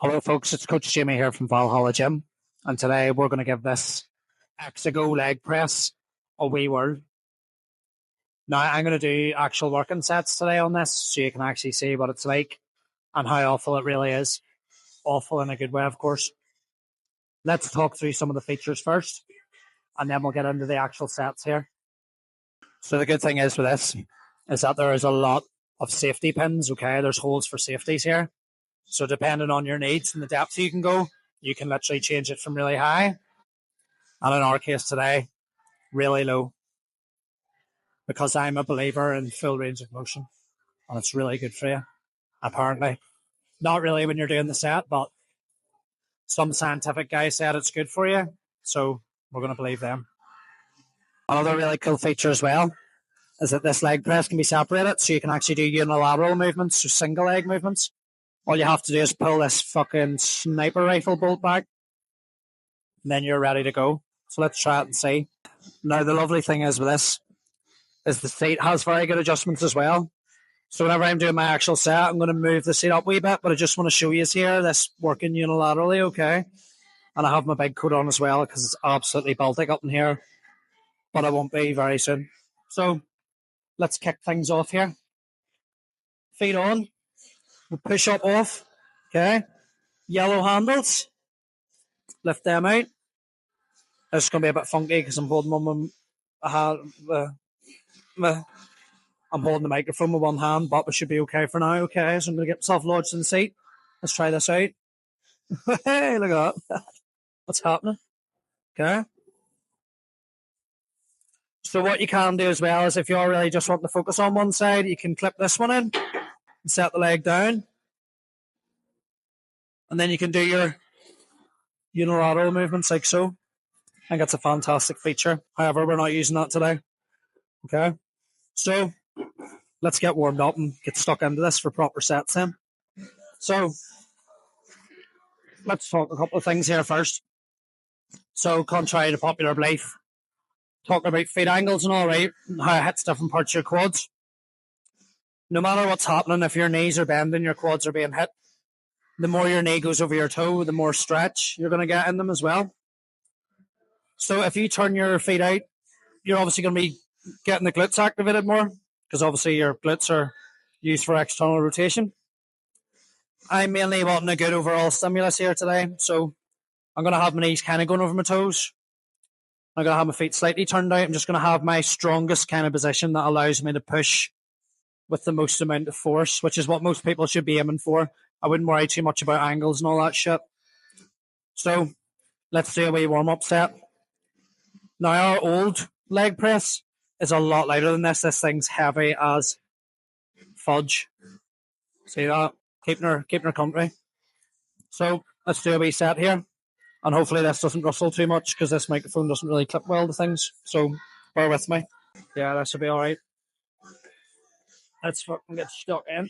Hello, folks. It's Coach Jimmy here from Valhalla Gym, and today we're going to give this Exigo leg press a wee whirl. Now, I'm going to do actual working sets today on this, so you can actually see what it's like and how awful it really is. Awful in a good way, of course. Let's talk through some of the features first, and then we'll get into the actual sets here. So the good thing is with this is that there is a lot of safety pins. Okay, there's holes for safeties here. So depending on your needs and the depth you can go, you can literally change it from really high, and in our case today, really low, because I'm a believer in full range of motion, and it's really good for you, apparently. Not really when you're doing the set, but some scientific guy said it's good for you, so we're going to believe them. Another really cool feature as well is that this leg press can be separated, so you can actually do unilateral movements or single leg movements. All you have to do is pull this fucking sniper rifle bolt back, and then you're ready to go. So let's try it and see. Now, the lovely thing is with this is the seat has very good adjustments as well. So whenever I'm doing my actual set, I'm going to move the seat up a wee bit, but I just want to show you here, this working unilaterally, okay? And I have my big coat on as well because it's absolutely Baltic up in here, but I won't be very soon. So let's kick things off here. Feet on, we'll push up off, okay? Yellow handles, lift them out. This is going to be a bit funky because I'm holding I'm holding the microphone with one hand, but we should be okay for now, okay? So I'm going to get myself lodged in the seat. Let's try this out. Hey, look at that. What's happening? Okay. So what you can do as well is if you're really just wanting to focus on one side, you can clip this one in and set the leg down. And then you can do your unilateral movements like so. I think that's a fantastic feature. However, we're not using that today. Okay. So let's get warmed up and get stuck into this for proper sets then. So let's talk a couple of things here first. So contrary to popular belief, talking about feet angles and all right, and how it hits different parts of your quads. No matter what's happening, if your knees are bending, your quads are being hit. The more your knee goes over your toe, the more stretch you're going to get in them as well. So if you turn your feet out, you're obviously going to be getting the glutes activated more because obviously your glutes are used for external rotation. I'm mainly wanting a good overall stimulus here today, so I'm going to have my knees kind of going over my toes. I'm going to have my feet slightly turned out. I'm just going to have my strongest kind of position that allows me to push with the most amount of force, which is what most people should be aiming for. I wouldn't worry too much about angles and all that shit. So let's do a wee warm-up set. Now, our old leg press is a lot lighter than this. This thing's heavy as fudge. See that? Keeping her company. So let's do a wee set here. And hopefully this doesn't rustle too much because this microphone doesn't really clip well to things. So bear with me. Yeah, that should be all right. Let's fucking get stuck in.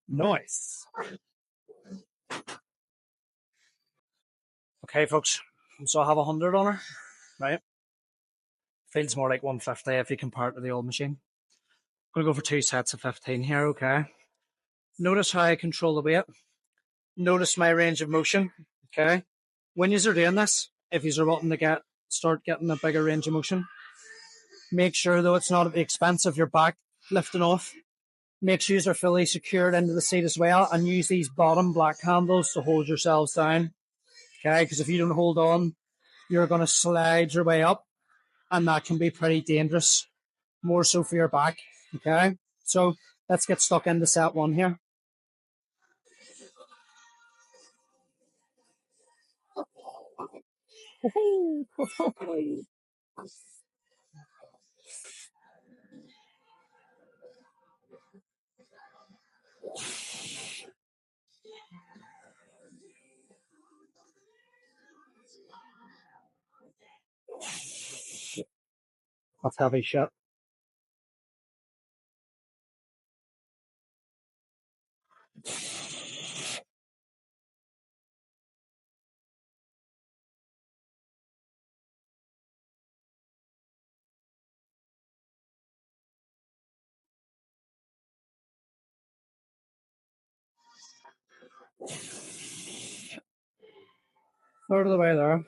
Nice. Okay, folks. So I have 100 on her, right? Feels more like 150 if you compare it to the old machine. I'm going to go for 2 sets of 15 here, okay? Notice how I control the weight. Notice my range of motion, okay? When you're doing this, if you're wanting to start getting a bigger range of motion, make sure though it's not at the expense of your back lifting off. Make sure you're fully secured into the seat as well, and use these bottom black handles to hold yourselves down, okay? Because if you don't hold on, you're going to slide your way up, and that can be pretty dangerous, more so for your back, okay? So let's get stuck into set one here. That's heavy shit. Third of the way there.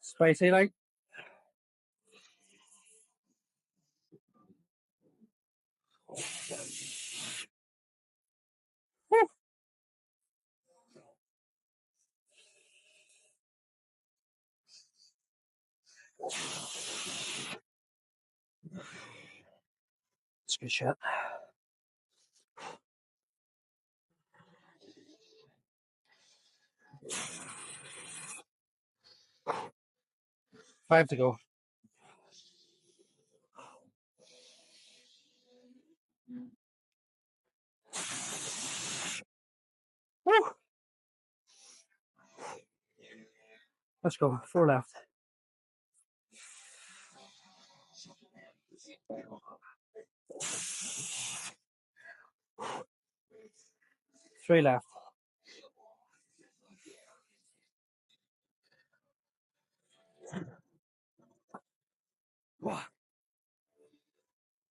Spicy like. It's good shit. 5 to go. Woo. Let's go. 4 left. 3 left.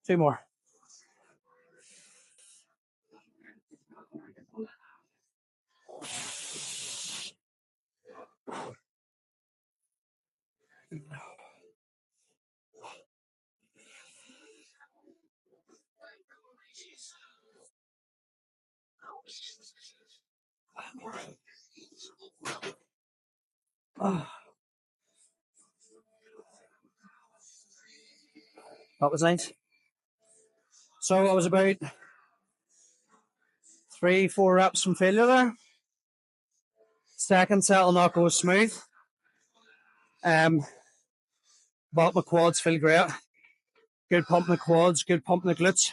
2 more. That was nice. So I was about 3-4 reps from failure there. Second set will not go smooth. But my quads feel great. Good pump in the quads, good pump in the glutes.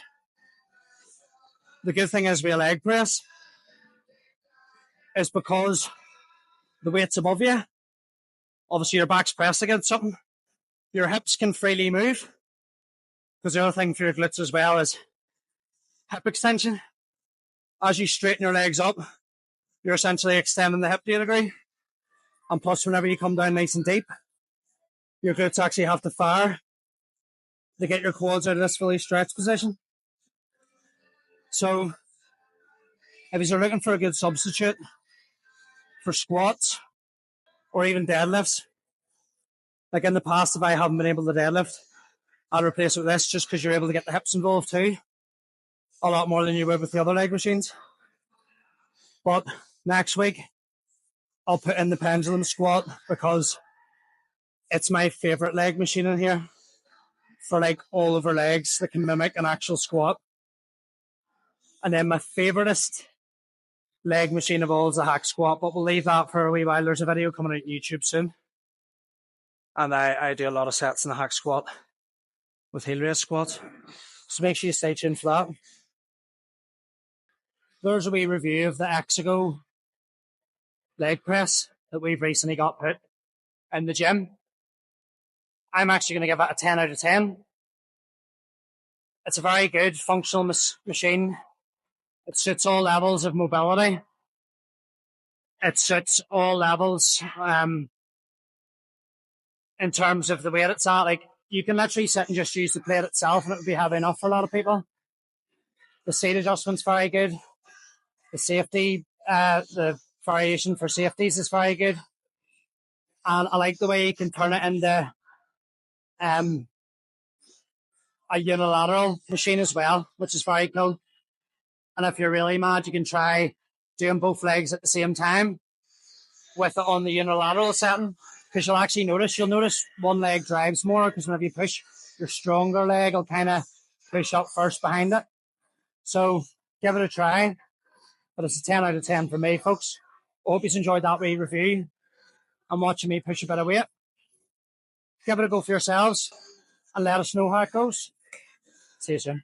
The good thing is with a leg press is because the weight's above you. Obviously, your back's pressed against something. Your hips can freely move. Because the other thing for your glutes as well is hip extension. As you straighten your legs up, you're essentially extending the hip to a degree. And plus, whenever you come down nice and deep, your glutes actually have to fire to get your quads out of this fully stretched position. So, if you're looking for a good substitute for squats or even deadlifts, like in the past, if I haven't been able to deadlift, I'll replace it with this just because you're able to get the hips involved too. A lot more than you would with the other leg machines. But next week, I'll put in the pendulum squat because it's my favourite leg machine in here for like all over legs that can mimic an actual squat. And then my favouriteest leg machine of all is the hack squat, but we'll leave that for a wee while. There's a video coming out on YouTube soon. And I do a lot of sets in the hack squat with heel raise squats. So make sure you stay tuned for that. There's a wee review of the Exigo leg press that we've recently got put in the gym. I'm actually going to give it a 10 out of 10. It's a very good functional machine. It suits all levels of mobility. It suits all levels in terms of the weight it's at. Like, you can literally sit and just use the plate itself and it would be heavy enough for a lot of people. The seat adjustment's very good. The safety, the variation for safeties is very good. And I like the way you can turn it into a unilateral machine as well, which is very cool. And if you're really mad, you can try doing both legs at the same time with it on the unilateral setting, because you'll notice one leg drives more, because whenever you push, your stronger leg will kind of push up first behind it. So give it a try. But it's a 10 out of 10 for me, folks. I hope you enjoyed that wee review. and watching me push a bit of weight. Give it a go for yourselves and let us know how it goes. See you soon.